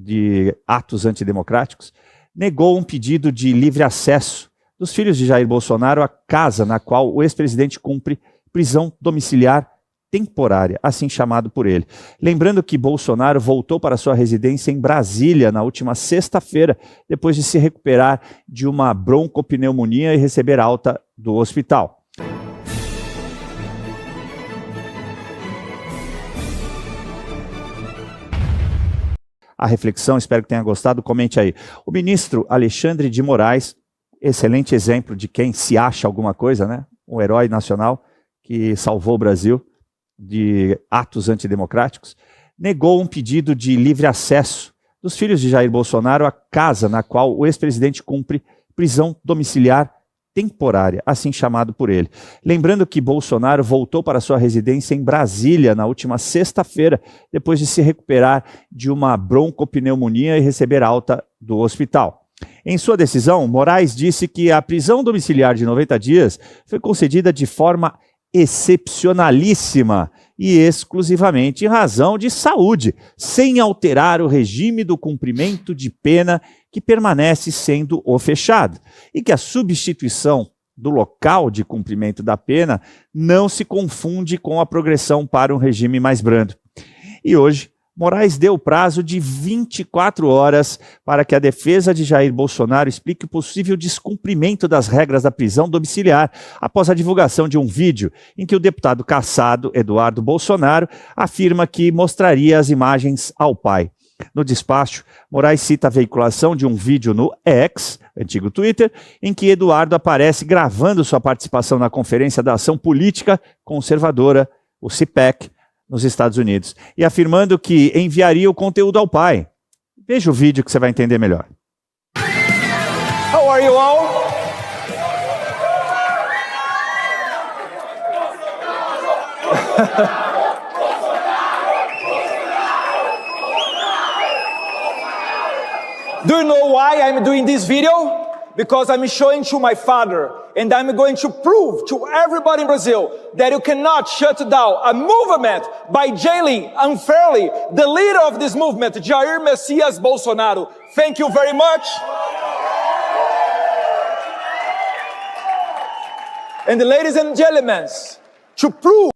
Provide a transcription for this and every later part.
de atos antidemocráticos, negou um pedido de livre acesso dos filhos de Jair Bolsonaro à casa na qual o ex-presidente cumpre prisão domiciliar temporária, assim chamado por ele. Lembrando que Bolsonaro voltou para sua residência em Brasília na última sexta-feira, depois de se recuperar de uma broncopneumonia e receber alta do hospital. A reflexão, espero que tenha gostado, comente aí. O ministro Alexandre de Moraes, excelente exemplo de quem se acha alguma coisa, né? Um herói nacional que salvou o Brasil de atos antidemocráticos, negou um pedido de livre acesso dos filhos de Jair Bolsonaro à casa na qual o ex-presidente cumpre prisão domiciliar temporária, assim chamado por ele. Lembrando que Bolsonaro voltou para sua residência em Brasília na última sexta-feira, depois de se recuperar de uma broncopneumonia e receber alta do hospital. Em sua decisão, Moraes disse que a prisão domiciliar de 90 dias foi concedida de forma excepcionalíssima e exclusivamente em razão de saúde, sem alterar o regime do cumprimento de pena que permanece sendo o fechado, e que a substituição do local de cumprimento da pena não se confunde com a progressão para um regime mais brando. E hoje, Moraes deu prazo de 24 horas para que a defesa de Jair Bolsonaro explique o possível descumprimento das regras da prisão domiciliar após a divulgação de um vídeo em que o deputado cassado, Eduardo Bolsonaro, afirma que mostraria as imagens ao pai. No despacho, Moraes cita a veiculação de um vídeo no X, antigo Twitter, em que Eduardo aparece gravando sua participação na Conferência da Ação Política Conservadora, o CPAC, nos Estados Unidos, e afirmando que enviaria o conteúdo ao pai. Veja o vídeo que você vai entender melhor. How are you all? Do you know why I'm doing this video? Because I'm showing to my father, and I'm going to prove to everybody in Brazil that you cannot shut down a movement by jailing unfairly the leader of this movement, Jair Messias Bolsonaro. Thank you very much. And ladies and gentlemen, to prove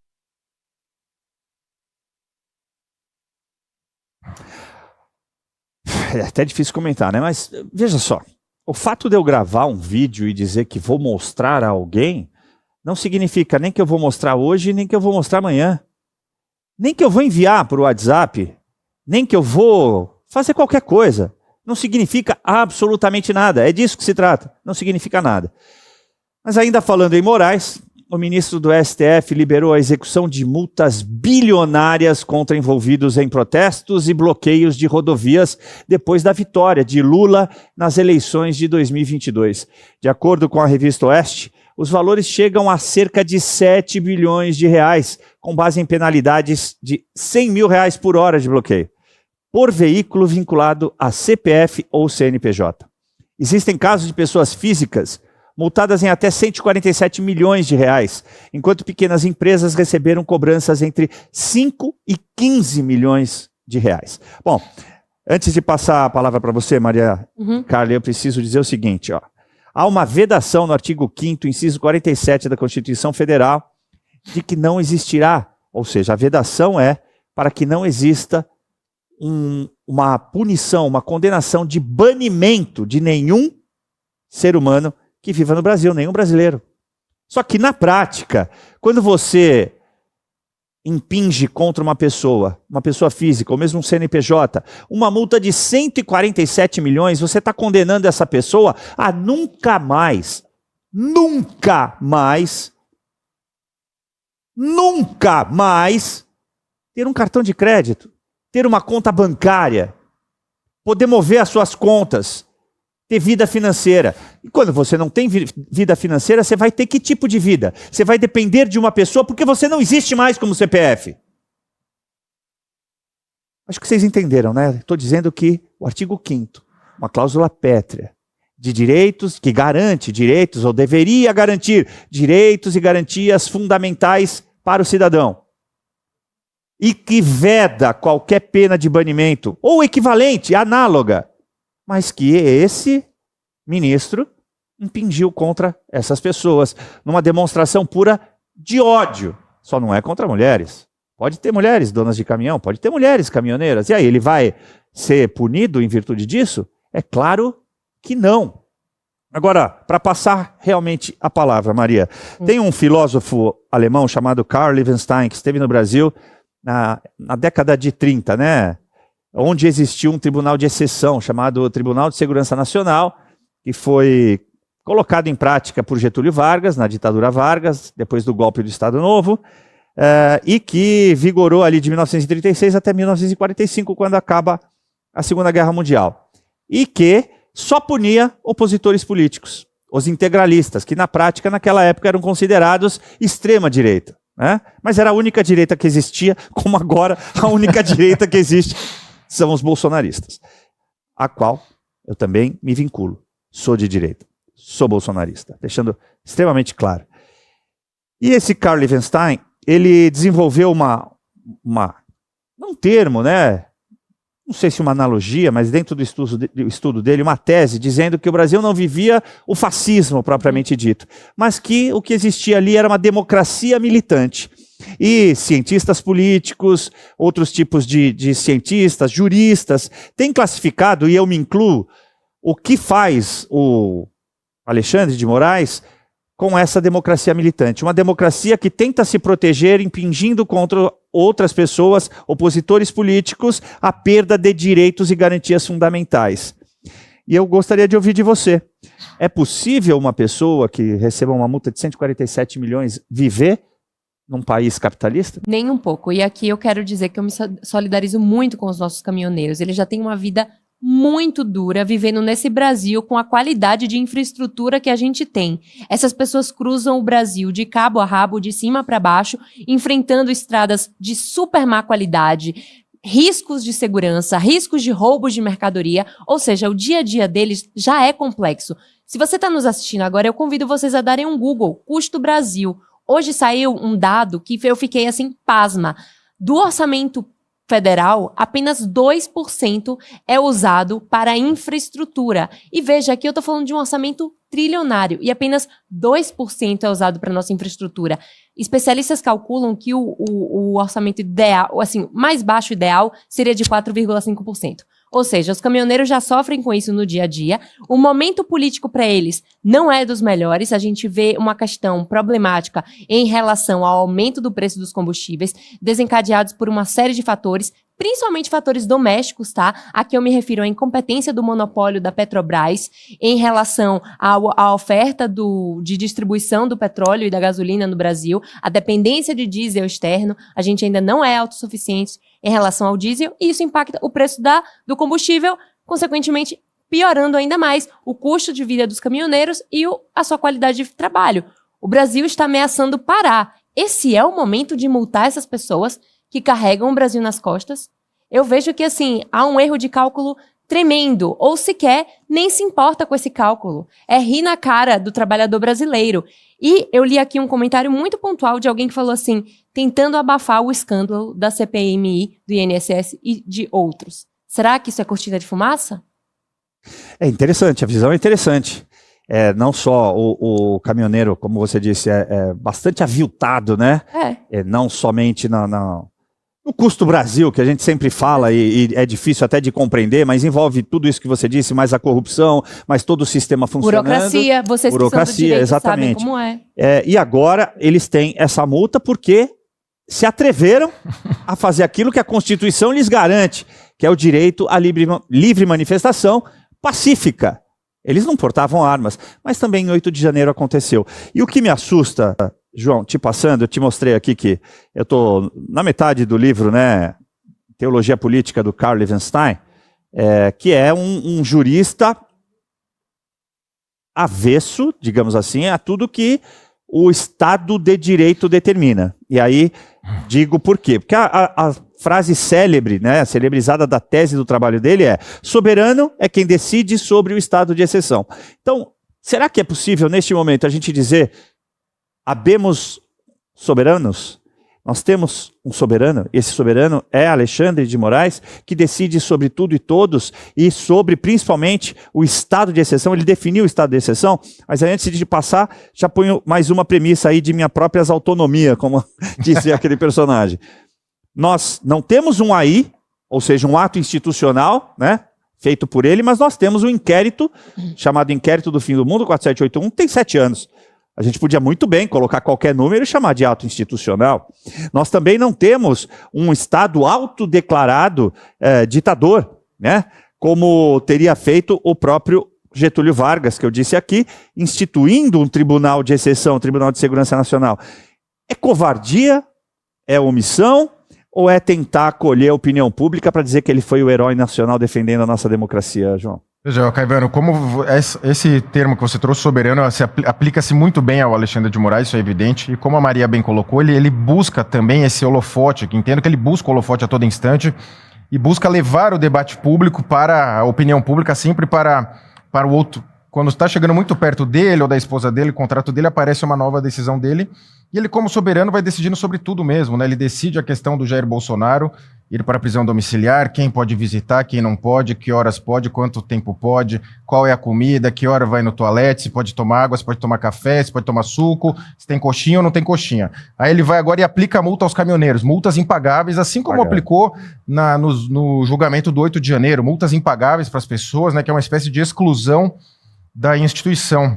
É até difícil comentar, né? Mas veja só. O fato de eu gravar um vídeo e dizer que vou mostrar a alguém não significa nem que eu vou mostrar hoje, nem que eu vou mostrar amanhã. Nem que eu vou enviar por WhatsApp, nem que eu vou fazer qualquer coisa. Não significa absolutamente nada. É disso que se trata. Não significa nada. Mas ainda falando em Moraes, o ministro do STF liberou a execução de multas bilionárias contra envolvidos em protestos e bloqueios de rodovias depois da vitória de Lula nas eleições de 2022. De acordo com a revista Oeste, os valores chegam a cerca de 7 bilhões de reais, com base em penalidades de 100 mil reais por hora de bloqueio, por veículo vinculado a CPF ou CNPJ. Existem casos de pessoas físicas multadas em até 147 milhões de reais, enquanto pequenas empresas receberam cobranças entre 5 e 15 milhões de reais. Bom, antes de passar a palavra para você, Maria Carla, eu preciso dizer o seguinte, ó. Há uma vedação no artigo 5º, inciso 47 da Constituição Federal, de que não existirá, ou seja, a vedação é para que não exista uma punição, uma condenação de banimento de nenhum ser humano que viva no Brasil, nenhum brasileiro. Só que na prática, quando você impinge contra uma pessoa física, ou mesmo um CNPJ, uma multa de 147 milhões, você está condenando essa pessoa a nunca mais ter um cartão de crédito, ter uma conta bancária, poder mover as suas contas, ter vida financeira. E quando você não tem vida financeira, você vai ter que tipo de vida? Você vai depender de uma pessoa porque você não existe mais como CPF. Acho que vocês entenderam, né? Estou dizendo que o artigo 5º, uma cláusula pétrea de direitos, que garante direitos, ou deveria garantir direitos e garantias fundamentais para o cidadão. e que veda qualquer pena de banimento, ou equivalente, análoga, mas que esse ministro impingiu contra essas pessoas, numa demonstração pura de ódio. Só não é contra mulheres. Pode ter mulheres donas de caminhão, pode ter mulheres caminhoneiras. E aí, ele vai ser punido em virtude disso? É claro que não. Agora, para passar realmente a palavra, Maria, tem um filósofo alemão chamado Karl Liebenstein, que esteve no Brasil na década de 30, né? Onde existiu um tribunal de exceção, chamado Tribunal de Segurança Nacional, que foi colocado em prática por Getúlio Vargas, na ditadura Vargas, depois do golpe do Estado Novo, e que vigorou ali de 1936 até 1945, quando acaba a Segunda Guerra Mundial. E que só punia opositores políticos, os integralistas, que na prática, naquela época, eram considerados extrema-direita, né? Mas era a única direita que existia, como agora a única direita que existe são os bolsonaristas, a qual eu também me vinculo. Sou de direita, sou bolsonarista, deixando extremamente claro. E esse Karl Liebenstein, ele desenvolveu um termo, né? Não sei se uma analogia, mas dentro do estudo dele, uma tese dizendo que o Brasil não vivia o fascismo propriamente dito, mas que o que existia ali era uma democracia militante. E cientistas políticos, outros tipos de cientistas, juristas, têm classificado, e eu me incluo, o que faz o Alexandre de Moraes com essa democracia militante. Uma democracia que tenta se proteger impingindo contra outras pessoas, opositores políticos, a perda de direitos e garantias fundamentais. E eu gostaria de ouvir de você. É possível uma pessoa que receba uma multa de 147 milhões viver num país capitalista? Nem um pouco. E aqui eu quero dizer que eu me solidarizo muito com os nossos caminhoneiros. Eles já têm uma vida muito dura vivendo nesse Brasil com a qualidade de infraestrutura que a gente tem. Essas pessoas cruzam o Brasil de cabo a rabo, de cima para baixo, enfrentando estradas de super má qualidade, riscos de segurança, riscos de roubos de mercadoria, ou seja, o dia a dia deles já é complexo. Se você está nos assistindo agora, eu convido vocês a darem um Google, Custo Brasil. Hoje saiu um dado que eu fiquei assim, pasma. Do orçamento federal, apenas 2% é usado para infraestrutura. E veja, aqui eu estou falando de um orçamento trilionário e apenas 2% é usado para nossa infraestrutura. Especialistas calculam que o orçamento ideal, assim, mais baixo ideal, seria de 4,5%. Ou seja, os caminhoneiros já sofrem com isso no dia a dia. O momento político para eles não é dos melhores. A gente vê uma questão problemática em relação ao aumento do preço dos combustíveis, desencadeados por uma série de fatores, principalmente fatores domésticos, tá? Aqui eu me refiro à incompetência do monopólio da Petrobras em relação à oferta de distribuição do petróleo e da gasolina no Brasil, a dependência de diesel externo. A gente ainda não é autossuficiente em relação ao diesel, e isso impacta o preço do combustível, consequentemente piorando ainda mais o custo de vida dos caminhoneiros e a sua qualidade de trabalho. O Brasil está ameaçando parar. Esse é o momento de multar essas pessoas que carregam o Brasil nas costas? Eu vejo que, assim, há um erro de cálculo tremendo, ou sequer nem se importa com esse cálculo. É rir na cara do trabalhador brasileiro. E eu li aqui um comentário muito pontual de alguém que falou assim, tentando abafar o escândalo da CPMI, do INSS e de outros. Será que isso é cortina de fumaça? É interessante, a visão é interessante. Não só o caminhoneiro, como você disse, é bastante aviltado, né? Não somente no custo Brasil, que a gente sempre fala e é difícil até de compreender, mas envolve tudo isso que você disse, mais a corrupção, mais todo o sistema funcionando. Burocracia, vocês que são do direito exatamente. Sabem como é. E agora eles têm essa multa porque se atreveram a fazer aquilo que a Constituição lhes garante, que é o direito à livre manifestação pacífica. Eles não portavam armas, mas também em 8 de janeiro aconteceu. E o que me assusta, João, te passando, eu te mostrei aqui que eu estou na metade do livro, né, Teologia Política, do Karl Liebenstein, que é um jurista avesso, digamos assim, a tudo que o Estado de Direito determina. E aí digo por quê. Porque a frase célebre, né, celebrizada da tese do trabalho dele é: soberano é quem decide sobre o estado de exceção. Então, será que é possível, neste momento, a gente dizer habemos soberanos? Nós temos um soberano, esse soberano é Alexandre de Moraes, que decide sobre tudo e todos e sobre, principalmente, o estado de exceção. Ele definiu o estado de exceção, mas antes de passar, já ponho mais uma premissa aí de minha própria autonomia, como dizia aquele personagem. Nós não temos um AI, ou seja, um ato institucional, né, feito por ele, mas nós temos um inquérito, chamado Inquérito do Fim do Mundo, 4781, tem 7 anos. A gente podia muito bem colocar qualquer número e chamar de ato institucional. Nós também não temos um Estado autodeclarado ditador, né? Como teria feito o próprio Getúlio Vargas, que eu disse aqui, instituindo um tribunal de exceção, um Tribunal de Segurança Nacional. É covardia? É omissão? Ou é tentar acolher a opinião pública para dizer que ele foi o herói nacional defendendo a nossa democracia, João? Veja, Caivano, como esse termo que você trouxe, soberano, aplica-se muito bem ao Alexandre de Moraes, isso é evidente, e como a Maria bem colocou, ele busca também esse holofote, que entendo que ele busca o holofote a todo instante, e busca levar o debate público para a opinião pública, sempre para o outro. Quando está chegando muito perto dele ou da esposa dele, o contrato dele, aparece uma nova decisão dele, e ele, como soberano, vai decidindo sobre tudo mesmo, né? Ele decide a questão do Jair Bolsonaro, ir para a prisão domiciliar, quem pode visitar, quem não pode, que horas pode, quanto tempo pode, qual é a comida, que hora vai no toalete, se pode tomar água, se pode tomar café, se pode tomar suco, se tem coxinha ou não tem coxinha. Aí ele vai agora e aplica a multa aos caminhoneiros, multas impagáveis, assim como aplicou no julgamento do 8 de janeiro, multas impagáveis para as pessoas, né, que é uma espécie de exclusão da instituição.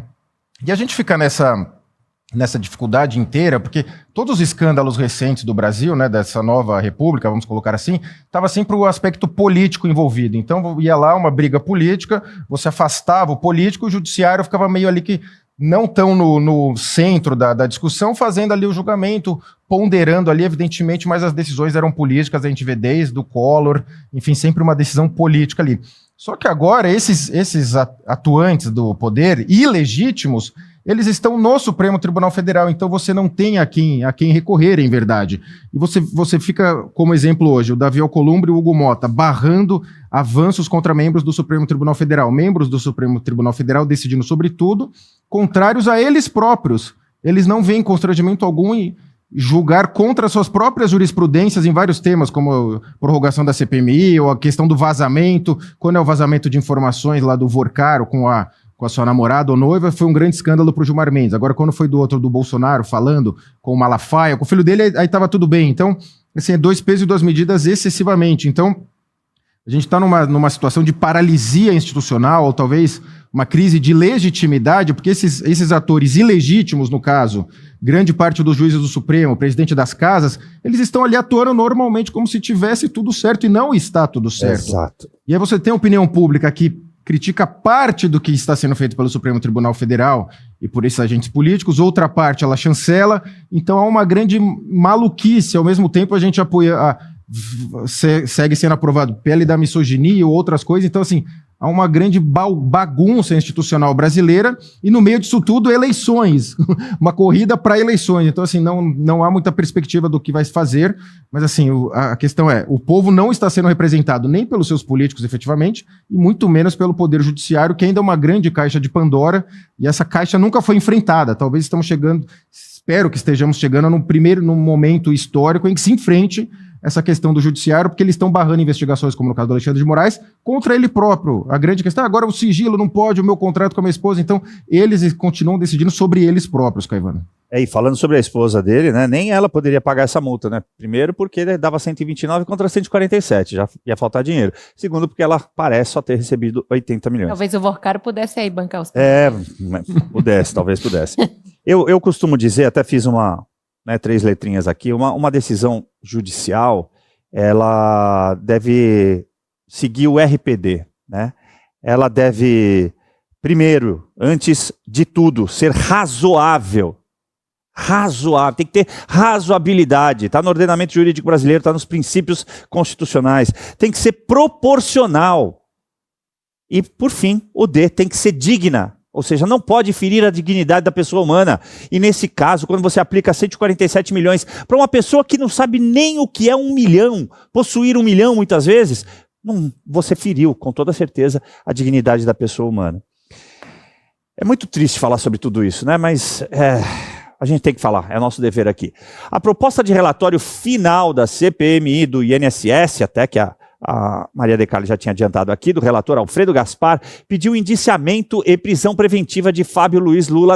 E a gente fica nessa dificuldade inteira, porque todos os escândalos recentes do Brasil, né, dessa nova república, vamos colocar assim, estava sempre o aspecto político envolvido. Então ia lá uma briga política, você afastava o político, o judiciário ficava meio ali que não tão no centro da discussão, fazendo ali o julgamento, ponderando ali, evidentemente, mas as decisões eram políticas, a gente vê desde o Collor, enfim, sempre uma decisão política ali. Só que agora esses atuantes do poder, ilegítimos, eles estão no Supremo Tribunal Federal, então você não tem a quem recorrer, em verdade. E você fica, como exemplo hoje, o Davi Alcolumbre e o Hugo Mota, barrando avanços contra membros do Supremo Tribunal Federal. Membros do Supremo Tribunal Federal decidindo sobre tudo, contrários a eles próprios. Eles não veem constrangimento algum em julgar contra suas próprias jurisprudências em vários temas, como a prorrogação da CPMI, ou a questão do vazamento, quando é o vazamento de informações lá do Vorcaro com a sua namorada ou noiva, foi um grande escândalo para o Gilmar Mendes. Agora, quando foi do Bolsonaro, falando com o Malafaia, com o filho dele, aí estava tudo bem. Então, assim, é 2 pesos e 2 medidas excessivamente. Então, a gente está numa situação de paralisia institucional, ou talvez uma crise de legitimidade, porque esses atores ilegítimos, no caso, grande parte dos juízes do Supremo, o presidente das casas, eles estão ali atuando normalmente como se tivesse tudo certo e não está tudo certo. Exato. E aí você tem a opinião pública que critica parte do que está sendo feito pelo Supremo Tribunal Federal e por esses agentes políticos, outra parte ela chancela, então há uma grande maluquice, ao mesmo tempo a gente apoia, segue sendo aprovado pele da misoginia ou outras coisas, então assim, há uma grande bagunça institucional brasileira e no meio disso tudo eleições, uma corrida para eleições, então assim, não há muita perspectiva do que vai se fazer, mas assim, a questão é, o povo não está sendo representado nem pelos seus políticos efetivamente e muito menos pelo Poder Judiciário, que ainda é uma grande caixa de Pandora e essa caixa nunca foi enfrentada, talvez estamos chegando, espero que estejamos chegando num momento histórico em que se enfrente essa questão do judiciário, porque eles estão barrando investigações, como no caso do Alexandre de Moraes, contra ele próprio. A grande questão, agora o sigilo não pode, o meu contrato com a minha esposa, então eles continuam decidindo sobre eles próprios, Caivano. E falando sobre a esposa dele, né, nem ela poderia pagar essa multa, né? Primeiro porque ele dava 129 contra 147, já ia faltar dinheiro. Segundo porque ela parece só ter recebido 80 milhões. Talvez o Vorcaro pudesse aí bancar os... Pudesse, talvez pudesse. Eu costumo dizer, até fiz 3 letrinhas aqui, uma decisão judicial, ela deve seguir o RPD, né? Ela deve, primeiro, antes de tudo, ser razoável. Razoável, tem que ter razoabilidade, está no ordenamento jurídico brasileiro, está nos princípios constitucionais, tem que ser proporcional. E, por fim, o D tem que ser digna. Ou seja, não pode ferir a dignidade da pessoa humana. E nesse caso, quando você aplica 147 milhões para uma pessoa que não sabe nem o que é 1 milhão, possuir 1 milhão muitas vezes, você feriu, com toda certeza, a dignidade da pessoa humana. É muito triste falar sobre tudo isso, né? Mas a gente tem que falar, é nosso dever aqui. A proposta de relatório final da CPMI do INSS, até que a Maria De Carli já tinha adiantado aqui, do relator Alfredo Gaspar, pediu indiciamento e prisão preventiva de Fábio Luiz Lula da